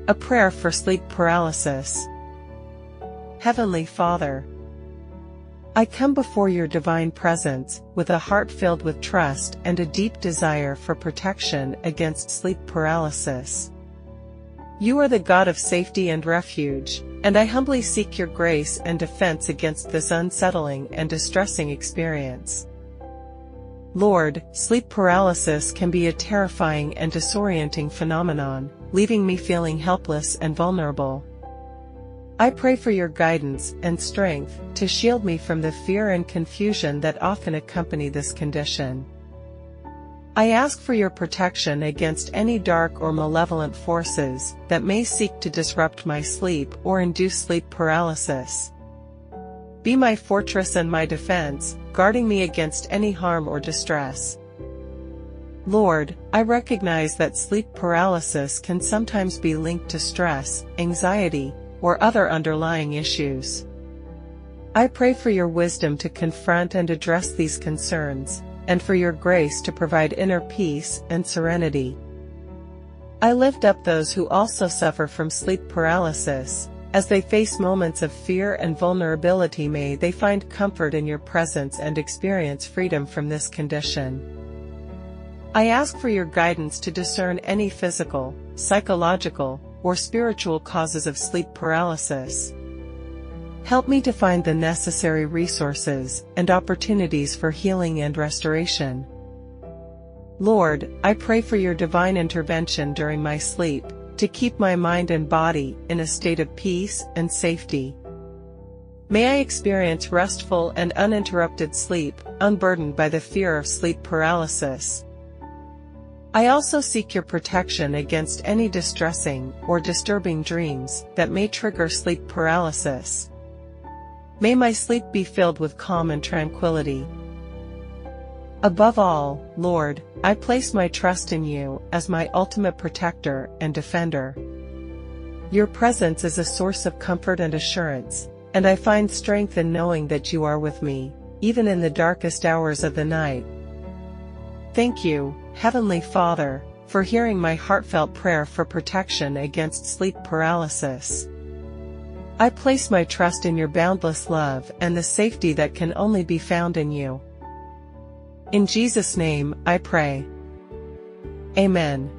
A prayer for sleep paralysis. Heavenly Father, I come before your divine presence with a heart filled with trust and a deep desire for protection against sleep paralysis. You are the God of safety and refuge, and I humbly seek your grace and defense against this unsettling and distressing experience. Lord, sleep paralysis can be a terrifying and disorienting phenomenon, leaving me feeling helpless and vulnerable. I pray for your guidance and strength to shield me from the fear and confusion that often accompany this condition. I ask for your protection against any dark or malevolent forces that may seek to disrupt my sleep or induce sleep paralysis. Be my fortress and my defense, guarding me against any harm or distress. Lord, I recognize that sleep paralysis can sometimes be linked to stress, anxiety, or other underlying issues. I pray for your wisdom to confront and address these concerns, and for your grace to provide inner peace and serenity. I lift up those who also suffer from sleep paralysis. As they face moments of fear and vulnerability, may they find comfort in your presence and experience freedom from this condition. I ask for your guidance to discern any physical, psychological, or spiritual causes of sleep paralysis. Help me to find the necessary resources and opportunities for healing and restoration. Lord, I pray for your divine intervention during my sleep, to keep my mind and body in a state of peace and safety. May I experience restful and uninterrupted sleep, unburdened by the fear of sleep paralysis. I also seek your protection against any distressing or disturbing dreams that may trigger sleep paralysis. May my sleep be filled with calm and tranquility. Above all, Lord, I place my trust in you as my ultimate protector and defender. Your presence is a source of comfort and assurance, and I find strength in knowing that you are with me, even in the darkest hours of the night. Thank you, Heavenly Father, for hearing my heartfelt prayer for protection against sleep paralysis. I place my trust in your boundless love and the safety that can only be found in you. In Jesus' name, I pray. Amen.